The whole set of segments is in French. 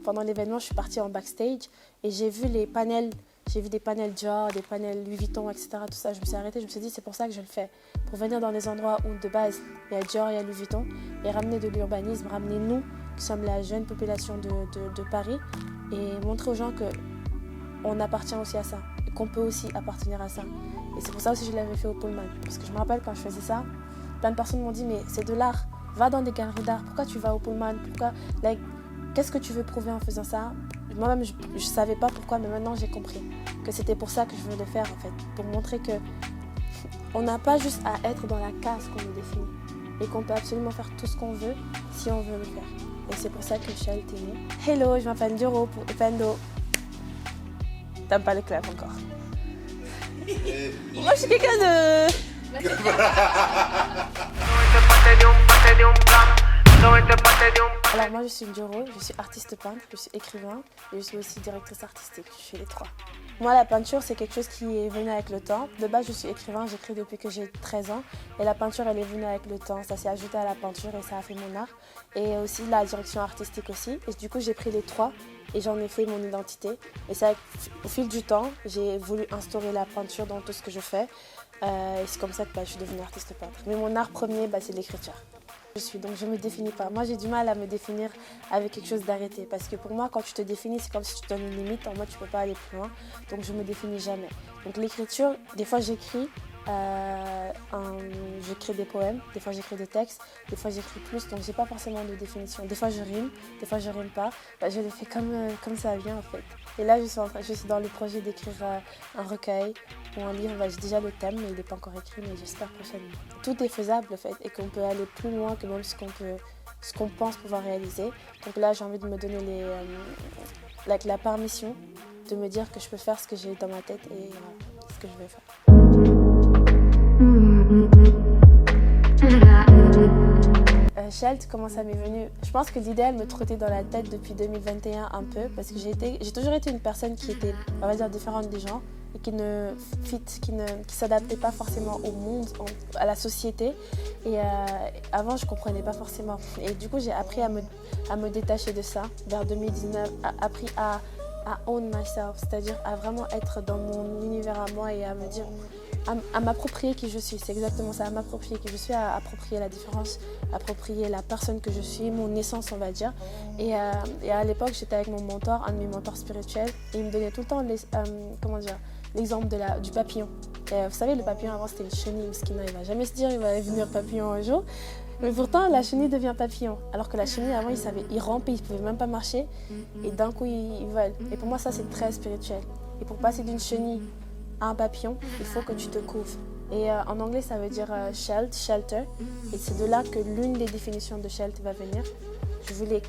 pendant l'événement, je suis partie en backstage et j'ai vu des panels Dior, des panels Louis Vuitton, etc. Tout ça, je me suis arrêtée, je me suis dit c'est pour ça que je le fais. Pour venir dans des endroits où de base il y a Dior, il y a Louis Vuitton et ramener de l'urbanisme, ramener nous qui sommes la jeune population de Paris et montrer aux gens qu'on appartient aussi à ça et qu'on peut aussi appartenir à ça. Et c'est pour ça aussi que je l'avais fait au Pullman. Parce que je me rappelle quand je faisais ça, plein de personnes m'ont dit mais c'est de l'art, va dans des galeries d'art, pourquoi tu vas au Pullman, qu'est-ce que tu veux prouver en faisant ça? Moi-même je ne savais pas pourquoi, mais maintenant j'ai compris que c'était pour ça que je voulais le faire en fait, pour montrer qu'on n'a pas juste à être dans la case qu'on nous définit et qu'on peut absolument faire tout ce qu'on veut si on veut le faire. Et c'est pour ça que Shelt est née. Hello, je m'appelle Dioro pour Ependo. T'aimes pas le clap encore. Moi je suis quelqu'un de... Alors moi je suis Dioro, je suis artiste peintre, je suis écrivain et je suis aussi directrice artistique, je suis les trois. Moi la peinture c'est quelque chose qui est venu avec le temps. De base je suis écrivain, j'écris depuis que j'ai 13 ans et la peinture elle est venue avec le temps, ça s'est ajouté à la peinture et ça a fait mon art. Et aussi la direction artistique aussi et du coup j'ai pris les trois et j'en ai fait mon identité. Et ça, au fil du temps, j'ai voulu instaurer la peinture dans tout ce que je fais et c'est comme ça que je suis devenue artiste peintre. Mais mon art premier c'est l'écriture. Donc je ne me définis pas. Moi j'ai du mal à me définir avec quelque chose d'arrêté parce que pour moi quand tu te définis c'est comme si tu te donnes une limite, en moi tu ne peux pas aller plus loin, donc je ne me définis jamais. Donc l'écriture, des fois j'écris des poèmes, des fois j'écris des textes, des fois j'écris plus, donc j'ai pas forcément de définition. Des fois je rime, des fois je rime pas, je le fais comme ça vient en fait. Et là je suis dans le projet d'écrire un recueil ou un livre, j'ai déjà le thème mais il n'est pas encore écrit, mais j'espère prochainement. Tout est faisable en fait et qu'on peut aller plus loin que même ce qu'on pense pouvoir réaliser. Donc là j'ai envie de me donner la permission de me dire que je peux faire ce que j'ai dans ma tête et ce que je vais faire. Shelt, comment ça m'est venu? Je pense que l'idée elle me trottait dans la tête depuis 2021 un peu parce que j'ai toujours été une personne qui était, on va dire, différente des gens et qui s'adaptait pas forcément au monde, à la société. Et avant je comprenais pas forcément. Et du coup j'ai appris à me détacher de ça vers 2019, appris à own myself, c'est-à-dire à vraiment être dans mon univers à moi et à me dire, à m'approprier qui je suis, c'est exactement ça, à m'approprier qui je suis, à approprier la différence, approprier la personne que je suis, mon essence on va dire. Et à l'époque j'étais avec mon mentor, un de mes mentors spirituels, et il me donnait tout le temps l'exemple du papillon. Et, vous savez le papillon avant c'était une chenille, parce qu'il ne va jamais se dire il va devenir papillon un jour. Mais pourtant, la chenille devient papillon. Alors que la chenille, avant, il rampait, il ne pouvait même pas marcher. Et d'un coup, il vole. Et pour moi, ça, c'est très spirituel. Et pour passer d'une chenille à un papillon, il faut que tu te couvres. Et en anglais, ça veut dire shelter. Et c'est de là que l'une des définitions de Shelt va venir. Je voulais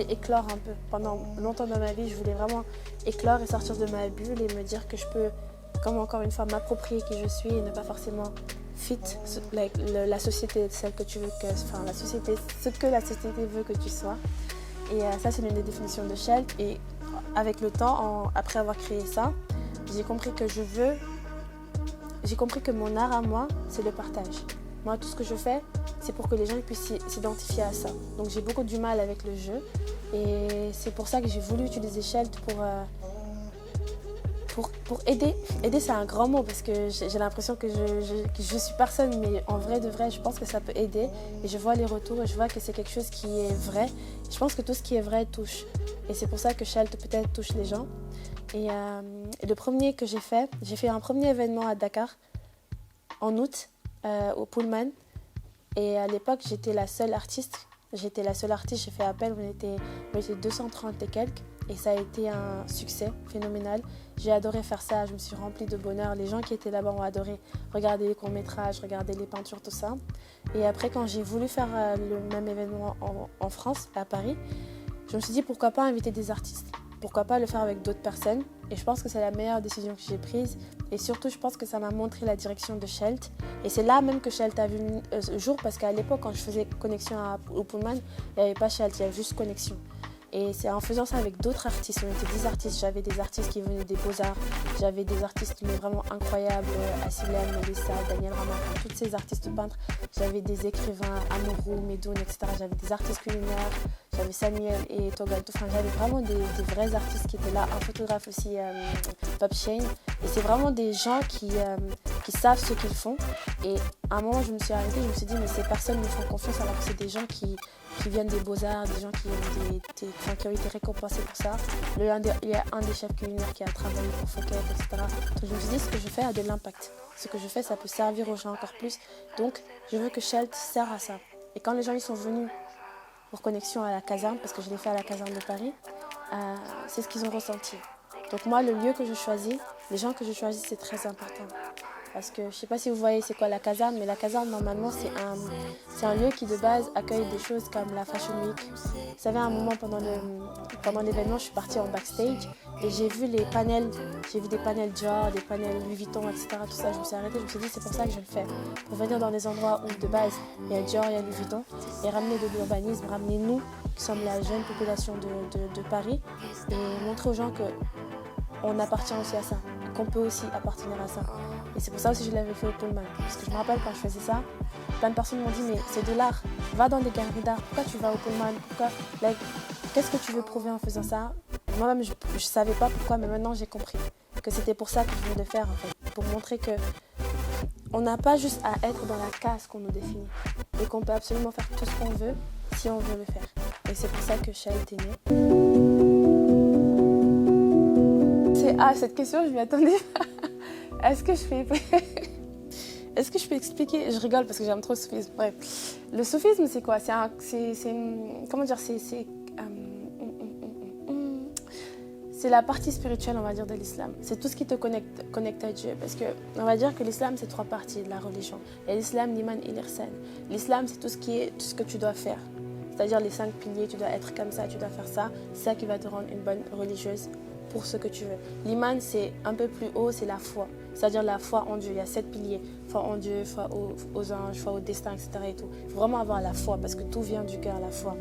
éclore un peu. Pendant longtemps dans ma vie, je voulais vraiment éclore et sortir de ma bulle et me dire que je peux, comme encore une fois, m'approprier qui je suis et ne pas forcément fit la société, celle que tu veux la société, ce que la société veut que tu sois. Et ça, c'est l'une des définitions de Shelt. Et avec le temps, après avoir créé ça, j'ai compris que mon art à moi, c'est le partage. Moi, tout ce que je fais, c'est pour que les gens puissent s'identifier à ça. Donc j'ai beaucoup du mal avec le jeu. Et c'est pour ça que j'ai voulu utiliser Shelt pour aider. Aider, c'est un grand mot parce que j'ai l'impression que je suis personne, mais en vrai de vrai, je pense que ça peut aider. Et je vois les retours et je vois que c'est quelque chose qui est vrai. Je pense que tout ce qui est vrai touche. Et c'est pour ça que Shelt peut-être touche les gens. Et le premier que j'ai fait un premier événement à Dakar en août au Pullman. Et à l'époque, j'étais la seule artiste. J'ai fait appel, on était 230 et quelques. Et ça a été un succès phénoménal. J'ai adoré faire ça, je me suis remplie de bonheur. Les gens qui étaient là-bas ont adoré regarder les courts-métrages, regarder les peintures, tout ça. Et après, quand j'ai voulu faire le même événement en France, à Paris, je me suis dit pourquoi pas inviter des artistes. Pourquoi pas le faire avec d'autres personnes. Et je pense que c'est la meilleure décision que j'ai prise. Et surtout, je pense que ça m'a montré la direction de Shelt. Et c'est là même que Shelt a vu le jour, parce qu'à l'époque, quand je faisais connexion au Pullman, il n'y avait pas Shelt, il y avait juste connexion. Et c'est en faisant ça avec d'autres artistes, on était 10 artistes, j'avais des artistes qui venaient des Beaux-Arts, j'avais des artistes mais vraiment incroyables, Assilem, Melissa, Daniel Rama, tous ces artistes peintres, j'avais des écrivains, Amourou, Medoun, etc. J'avais des artistes culinaires, j'avais Samuel et Togato, enfin j'avais vraiment des vrais artistes qui étaient là, un photographe aussi, Bob Shane. Et c'est vraiment des gens qui savent ce qu'ils font. Et à un moment, je me suis arrêtée, je me suis dit, mais ces personnes me font confiance alors que c'est des gens qui viennent des beaux-arts, des gens qui ont été récompensés pour ça. Il y a un des chefs culinaires qui a travaillé pour Fouquet, etc. Donc je me suis dit, ce que je fais a de l'impact. Ce que je fais, ça peut servir aux gens encore plus. Donc, je veux que Shelt sert à ça. Et quand les gens ils sont venus pour connexion à la caserne, parce que je l'ai fait à la caserne de Paris, c'est ce qu'ils ont ressenti. Donc moi, le lieu que je choisis, les gens que je choisis, c'est très important. Parce que je ne sais pas si vous voyez c'est quoi la caserne, mais la caserne, normalement, c'est un lieu qui, de base, accueille des choses comme la Fashion Week. Vous savez, à un moment, pendant l'événement, je suis partie en backstage et j'ai vu des panels Dior, des panels Louis Vuitton, etc. Tout ça, je me suis arrêtée, je me suis dit, c'est pour ça que je le fais. Pour venir dans des endroits où, de base, il y a Dior, il y a Louis Vuitton, et ramener de l'urbanisme, ramener nous, qui sommes la jeune population de Paris, et montrer aux gens qu'on appartient aussi à ça, qu'on peut aussi appartenir à ça. Et c'est pour ça aussi que je l'avais fait au Pullman. Parce que je me rappelle quand je faisais ça, plein de personnes m'ont dit, mais c'est de l'art, va dans des galeries d'art, pourquoi tu vas au Pullman, qu'est-ce que tu veux prouver en faisant ça? Moi-même, je ne savais pas pourquoi, mais maintenant j'ai compris que c'était pour ça que je voulais le faire, en fait, pour montrer que on n'a pas juste à être dans la case qu'on nous définit, et qu'on peut absolument faire tout ce qu'on veut si on veut le faire. Et c'est pour ça que Shelt est né. Cette question, je m'y attendais pas. Est-ce que je peux expliquer? Je rigole parce que j'aime trop le soufisme. Bref. Le soufisme, c'est quoi? C'est la partie spirituelle, on va dire, de l'islam. C'est tout ce qui te connecte à Dieu. Parce qu'on va dire que l'islam, c'est 3 parties de la religion. Il y a l'islam, l'iman et l'ihsan. L'islam, c'est tout ce que tu dois faire. C'est-à-dire les 5 piliers, tu dois être comme ça, tu dois faire ça. C'est ça qui va te rendre une bonne religieuse pour ce que tu veux. L'iman, c'est un peu plus haut, c'est la foi. C'est-à-dire la foi en Dieu. Il y a 7 piliers. Foi en Dieu, foi aux anges, foi au destin, etc. Et tout. Il faut vraiment avoir la foi parce que tout vient du cœur, la foi.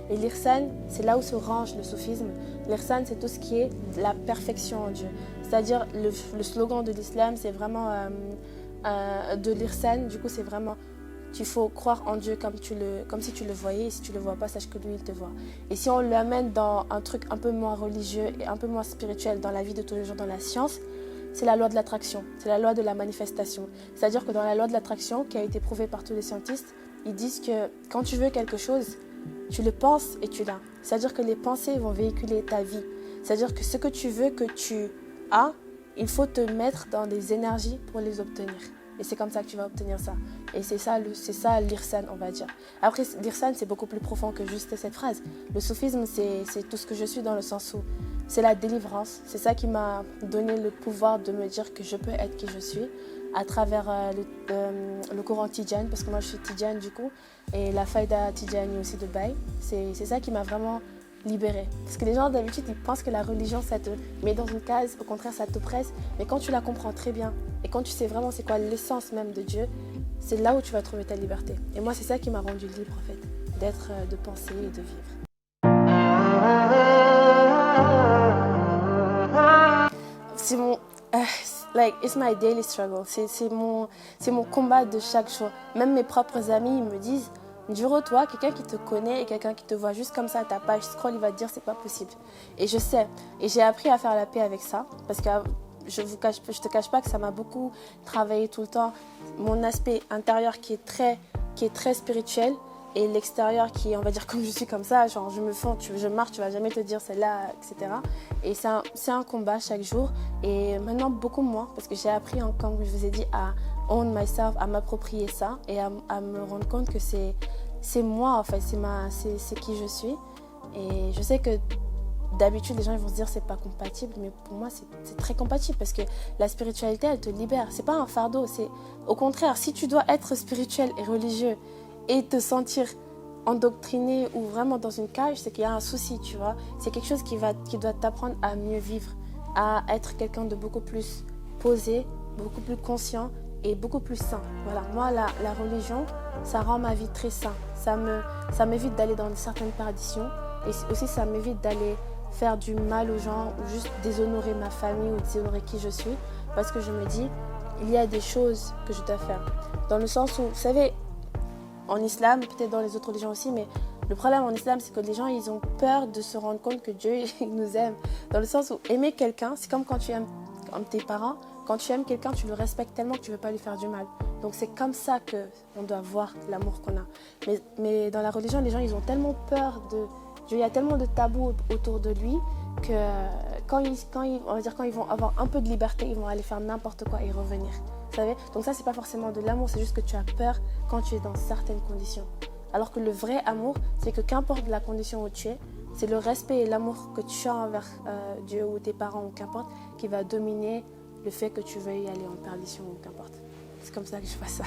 Et l'ihsan, c'est là où se range le soufisme. L'ihsan, c'est tout ce qui est la perfection en Dieu. C'est-à-dire le slogan de l'islam, c'est vraiment de l'ihsan. Du coup, c'est vraiment il faut croire en Dieu comme si tu le voyais. Et si tu ne le vois pas, sache que lui, il te voit. Et si on l'amène dans un truc un peu moins religieux et un peu moins spirituel dans la vie de tous les jours, dans la science, c'est la loi de l'attraction. C'est la loi de la manifestation. C'est-à-dire que dans la loi de l'attraction, qui a été prouvée par tous les scientistes, ils disent que quand tu veux quelque chose, tu le penses et tu l'as. C'est-à-dire que les pensées vont véhiculer ta vie. C'est-à-dire que ce que tu veux que tu as, il faut te mettre dans des énergies pour les obtenir. Et c'est comme ça que tu vas obtenir ça. Et c'est ça l'ihsan, on va dire. Après, l'ihsan, c'est beaucoup plus profond que juste cette phrase. Le soufisme, c'est tout ce que je suis dans le sens où c'est la délivrance. C'est ça qui m'a donné le pouvoir de me dire que je peux être qui je suis à travers le courant Tidjane, parce que moi je suis Tidjane du coup, et la Faïda Tidjani aussi de Baye. C'est ça qui m'a vraiment libérée. Parce que les gens d'habitude ils pensent que la religion ça te met dans une case, au contraire ça t'oppresse, mais quand tu la comprends très bien et quand tu sais vraiment c'est quoi l'essence même de Dieu, c'est là où tu vas trouver ta liberté. Et moi c'est ça qui m'a rendue libre en fait, de penser et de vivre. C'est mon it's my daily struggle. C'est mon combat de chaque jour. Même mes propres amis ils me disent Ndjuro, toi, quelqu'un qui te connaît et quelqu'un qui te voit juste comme ça à ta page scroll, il va te dire c'est pas possible. Et je sais. Et j'ai appris à faire la paix avec ça. Parce que je te cache pas que ça m'a beaucoup travaillé tout le temps. Mon aspect intérieur qui est très spirituel et l'extérieur qui est, on va dire, comme je suis comme ça, genre je me fonds, je marche, tu vas jamais te dire celle-là, etc. Et c'est un combat chaque jour. Et maintenant, beaucoup moins, parce que j'ai appris, comme je vous ai dit, à own myself, à m'approprier ça et à me rendre compte que c'est moi, en fait, c'est qui je suis. Et je sais que d'habitude, les gens vont se dire c'est pas compatible, mais pour moi, c'est très compatible parce que la spiritualité, elle te libère. C'est pas un fardeau, c'est au contraire, si tu dois être spirituel et religieux et te sentir endoctriné ou vraiment dans une cage, c'est qu'il y a un souci, tu vois. C'est quelque chose qui doit t'apprendre à mieux vivre, à être quelqu'un de beaucoup plus posé, beaucoup plus conscient et beaucoup plus sain. Voilà, moi, la religion, ça rend ma vie très sain. Ça m'évite d'aller dans certaines perditions et aussi ça m'évite d'aller faire du mal aux gens ou juste déshonorer ma famille ou déshonorer qui je suis parce que je me dis, il y a des choses que je dois faire. Dans le sens où, vous savez, en islam, peut-être dans les autres religions aussi, mais Le problème en islam, c'est que les gens, ils ont peur de se rendre compte que Dieu, il nous aime. Dans le sens où aimer quelqu'un, c'est comme quand tu aimes comme tes parents. Quand tu aimes quelqu'un, tu le respectes tellement que tu ne veux pas lui faire du mal. Donc c'est comme ça qu'on doit voir l'amour qu'on a. Mais dans la religion, les gens, ils ont tellement peur de Dieu. Il y a tellement de tabous autour de lui que quand ils vont avoir un peu de liberté, ils vont aller faire n'importe quoi et revenir. Vous savez? Donc ça, c'est pas forcément de l'amour, c'est juste que tu as peur quand tu es dans certaines conditions. Alors que le vrai amour, c'est que qu'importe la condition où tu es, c'est le respect et l'amour que tu as envers Dieu ou tes parents ou qu'importe qui va dominer le fait que tu veuilles aller en perdition ou qu'importe. C'est comme ça que je vois ça.